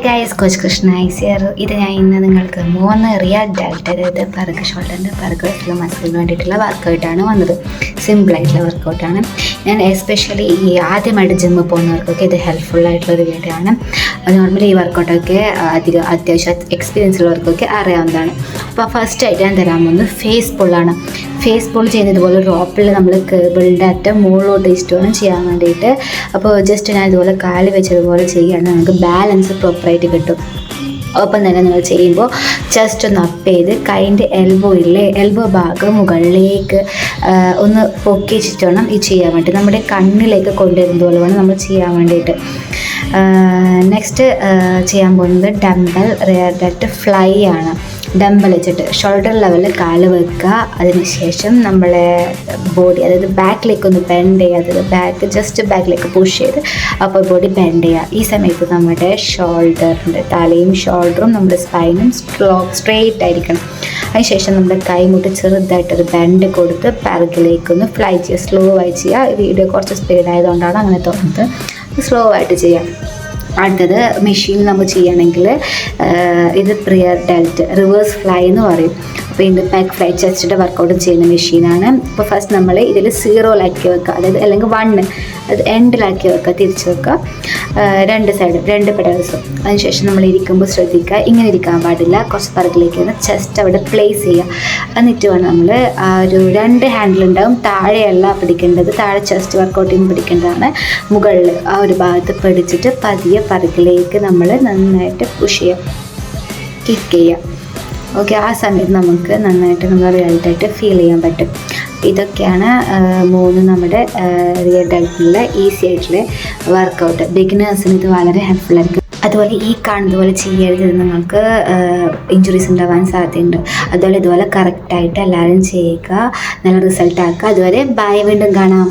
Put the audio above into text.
Guys, coach Krishna ഐസിയർ. ഇത് ഞാൻ ഇന്ന് നിങ്ങൾക്ക് 3 റിയൽ ഡെൽറ്റ, അതായത് പിറക് ഷോൾഡറിൻ്റെ പിറകുള്ള മസിലിന് വേണ്ടിയിട്ടുള്ള വർക്കൗട്ടാണ് വന്നത്. സിമ്പിളായിട്ടുള്ള വർക്കൗട്ടാണ്. ഞാൻ എസ്പെഷ്യലി ഈ ആദ്യമായിട്ട് ജിമ്മിൽ പോകുന്നവർക്കൊക്കെ ഇത് ഹെൽപ്ഫുള്ളായിട്ടുള്ളൊരു വീഡിയോ ആണ്. നോർമലി ഈ വർക്കൗട്ടൊക്കെ അത്യാവശ്യം എക്സ്പീരിയൻസ് ഉള്ളവർക്കൊക്കെ അറിയാവുന്നതാണ്. അപ്പോൾ ഫസ്റ്റായിട്ട് ഞാൻ തരാൻ പോകുന്നത് ഫേസ് പുള്ളാണ്. ഫേസ് പുൾ ചെയ്യുന്നതുപോലെ റോപ്പിൽ നമ്മൾ കേബിളിൻ്റെ അറ്റം മുകളിലോട്ട് ഇഷ്ടമാണ് ചെയ്യാൻ വേണ്ടിയിട്ട്. അപ്പോൾ ജസ്റ്റ് ഞാൻ ഇതുപോലെ കാല് വെച്ചതുപോലെ ചെയ്യുകയാണെങ്കിൽ നമുക്ക് ബാലൻസ് പ്രോപ്പറായിട്ട് കിട്ടും. ഒപ്പം തന്നെ നിങ്ങൾ ചെയ്യുമ്പോൾ ജസ്റ്റ് ഒന്ന് അപ്പ് ചെയ്ത് കൈൻ്റെ എൽബോ ഭാഗം മുകളിലേക്ക് ഒന്ന് പൊക്കി വെച്ചിട്ട് വേണം ഇത് ചെയ്യാൻ വേണ്ടി. നമ്മുടെ കണ്ണിലേക്ക് കൊണ്ടുവരുന്നത് പോലെ വേണം നമ്മൾ ചെയ്യാൻ വേണ്ടിയിട്ട്. നെക്സ്റ്റ് ചെയ്യാൻ പോകുന്നത് ഡംബൽ റിയർ ഡെൽറ്റ് ഫ്ലൈ ആണ്. ഡംബൽ വെച്ചിട്ട് ഷോൾഡർ ലെവലിൽ കാല് വെക്കുക. അതിനുശേഷം നമ്മളെ ബോഡി, അതായത് ബാക്കിലേക്ക് ഒന്ന് ബെൻഡ് ചെയ്യുക. അതായത് ജസ്റ്റ് ബാക്കിലേക്ക് പുഷ് ചെയ്ത് അപ്പോൾ ബോഡി ബെൻഡ് ചെയ്യുക. ഈ സമയത്ത് നമ്മുടെ ഷോൾഡറിൻ്റെ തലയും ഷോൾഡറും നമ്മുടെ സ്പൈനും സ്ട്രെയിറ്റ് ആയിരിക്കണം. അതിനുശേഷം നമ്മുടെ കൈമുട്ട് ചെറുതായിട്ടൊരു ബെൻഡ് കൊടുത്ത് പിറകിലേക്കൊന്ന് ഫ്ലൈ ചെയ്യുക. സ്ലോ ആയി ചെയ്യുക. വീഡിയോ കുറച്ച് സ്പീഡ് ആയതുകൊണ്ടാണ് അങ്ങനെ തോന്നുന്നത്. സ്ലോ ആയിട്ട് ചെയ്യാം. അടുത്തത് മെഷീൻ നമ്മൾ ചെയ്യുകയാണെങ്കിൽ ഇത് റിയർ ഡെൽറ്റ് റിവേഴ്സ് ഫ്ലൈ എന്ന് പറയും. അപ്പോൾ ഇത് ബാക്ക് ഫ്ലൈ ചെസ്റ്റിൻ്റെ വർക്കൗട്ട് ചെയ്യുന്ന മെഷീനാണ്. അപ്പോൾ ഫസ്റ്റ് നമ്മൾ ഇതിൽ 0ലാക്കി വെക്കുക, അതായത് അല്ലെങ്കിൽ 1 അത് എൻഡിലാക്കി വെക്കുക, തിരിച്ച് വെക്കുക. 2 സൈഡും 2 പെഡൽസും. അതിനുശേഷം നമ്മൾ ഇരിക്കുമ്പോൾ ശ്രദ്ധിക്കുക, ഇങ്ങനെ ഇരിക്കാൻ പാടില്ല. കുറച്ച് പിറകിലേക്ക് വന്ന് ചെസ്റ്റ് അവിടെ പ്ലേസ് ചെയ്യുക. എന്നിട്ട് വേണം നമ്മൾ ആ ഒരു 2 ഹാൻഡിലുണ്ടാവും. താഴെയല്ല പിടിക്കേണ്ടത്, താഴെ ചെസ്റ്റ് വർക്കൗട്ടിങ് പിടിക്കേണ്ടതാണ്. മുകളിൽ ആ ഒരു ഭാഗത്ത് പിടിച്ചിട്ട് പതിയെ പിറകിലേക്ക് നമ്മൾ നന്നായിട്ട് പുഷ് ചെയ്യുക, കിക്ക് ചെയ്യുക. ഓക്കെ, ആ സമയത്ത് നമുക്ക് നന്നായിട്ട് നമ്മൾ റിയൽട്ടായിട്ട് ഫീൽ ചെയ്യാൻ പറ്റും. ഇതൊക്കെയാണ് 3 നമ്മുടെ റിയർ ഡെൽറ്റിലുള്ള ഈസി ആയിട്ടുള്ള വർക്കൗട്ട്. ബിഗിനേഴ്സിന് ഇത് വളരെ ഹെൽപ്ഫുൾ ആയിരിക്കും. അതുപോലെ ഈ കാണുന്നത് പോലെ ചെയ്യരുത്, നിങ്ങൾക്ക് ഇഞ്ചുറീസ് ഉണ്ടാവാൻ സാധ്യതയുണ്ട്. അതുപോലെ ഇതുപോലെ കറക്റ്റായിട്ട് എല്ലാവരും ചെയ്യുക, നല്ല റിസൾട്ട് ആക്കുക. അതുവരെ ബൈ, വീണ്ടും കാണാം.